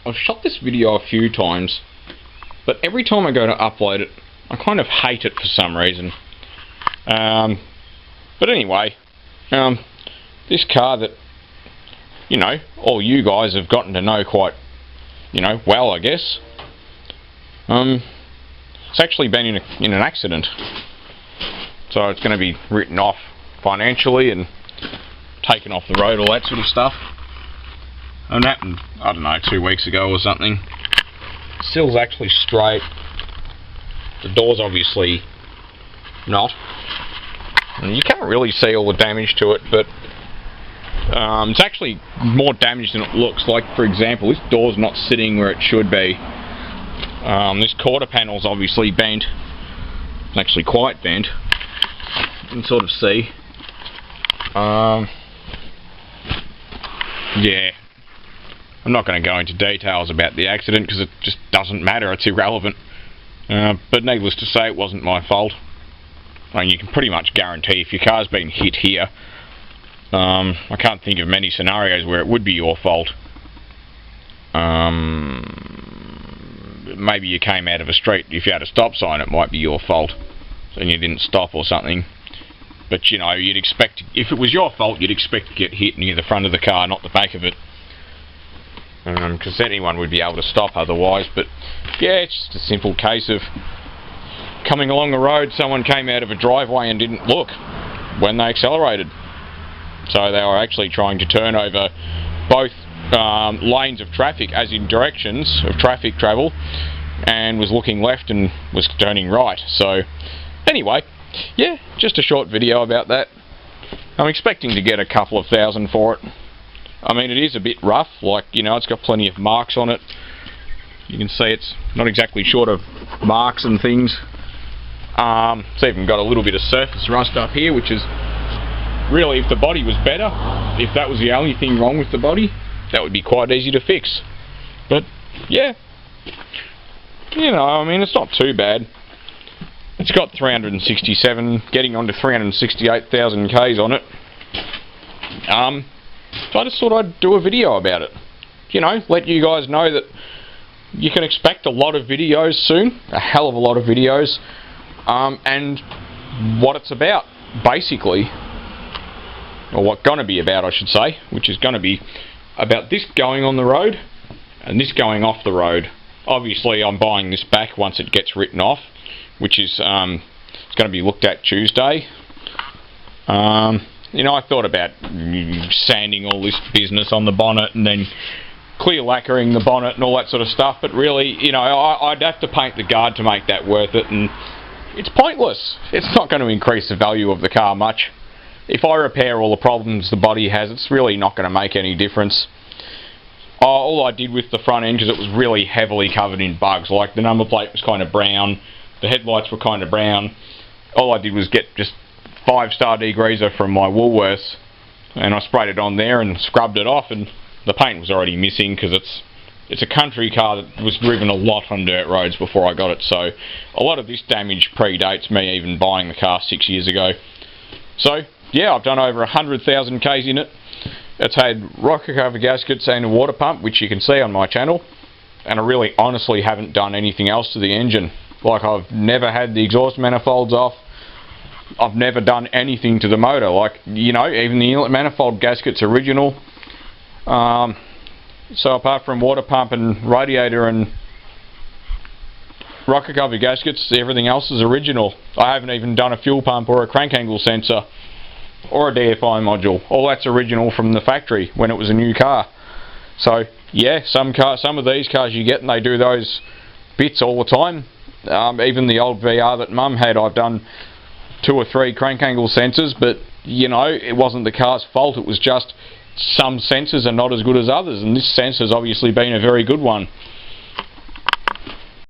I've shot this video a few times, but every time I go to upload it, I kind of hate it for some reason. But anyway, this car that, you know, all you guys have gotten to know quite, you know, well, I guess. It's actually been in an accident, so it's going to be written off financially and taken off the road, all that sort of stuff. And that happened, I don't know, 2 weeks ago or something. The sill's actually straight. The door's obviously not. And you can't really see all the damage to it, but it's actually more damage than it looks. Like, for example, this door's not sitting where it should be. This quarter panel's obviously bent. It's actually quite bent. You can sort of see. Yeah. I'm not going to go into details about the accident because it just doesn't matter. It's irrelevant. But needless to say, it wasn't my fault. I mean, you can pretty much guarantee if your car's been hit here, I can't think of many scenarios where it would be your fault. Maybe you came out of a street, if you had a stop sign, it might be your fault, and you didn't stop or something. But, you know, you'd expect, if it was your fault, you'd expect to get hit near the front of the car, not the back of it. Because anyone would be able to stop otherwise. But, yeah, it's just a simple case of coming along the road, someone came out of a driveway and didn't look when they accelerated. So they were actually trying to turn over both lanes of traffic, as in directions of traffic travel, and was looking left and was turning right. So anyway, yeah, just a short video about that. I'm expecting to get a couple of thousand for it. I mean, it is a bit rough, like, you know, it's got plenty of marks on it. You can see it's not exactly short of marks and things. It's even got a little bit of surface rust up here, which is really, if the body was better, if that was the only thing wrong with the body, that would be quite easy to fix. But yeah, you know, I mean, it's not too bad. It's got 367, getting on to 368,000 Ks on it. So I just thought I'd do a video about it. You know, let you guys know that you can expect a lot of videos soon, a hell of a lot of videos, and what it's about, basically. Or what gonna be about, I should say, which is gonna be about this going on the road and this going off the road. Obviously, I'm buying this back once it gets written off, which is it's going to be looked at Tuesday. You know, I thought about sanding all this business on the bonnet and then clear lacquering the bonnet and all that sort of stuff, but really, you know, I'd have to paint the guard to make that worth it, and it's pointless. It's not going to increase the value of the car much. If I repair all the problems the body has, it's really not going to make any difference. All I did with the front end, because it was really heavily covered in bugs, like the number plate was kind of brown, the headlights were kind of brown. All I did was get just 5-star degreaser from my Woolworths, and I sprayed it on there and scrubbed it off, and the paint was already missing because it's a country car that was driven a lot on dirt roads before I got it, so a lot of this damage predates me even buying the car 6 years ago. So yeah, I've done over 100,000 Ks in it. It's had rocker cover gaskets and a water pump, which you can see on my channel, and I really honestly haven't done anything else to the engine. Like, I've never had the exhaust manifolds off, I've never done anything to the motor, like, you know, even the inlet manifold gasket's original. So apart from water pump and radiator and rocker cover gaskets, everything else is original. I haven't even done a fuel pump or a crank angle sensor or a DFI module. All that's original from the factory when it was a new car. So yeah, some of these cars you get and they do those bits all the time. Even the old VR that Mum had, I've done 2 or 3 crank angle sensors, but you know, it wasn't the car's fault, it was just some sensors are not as good as others, and this sensor's obviously been a very good one.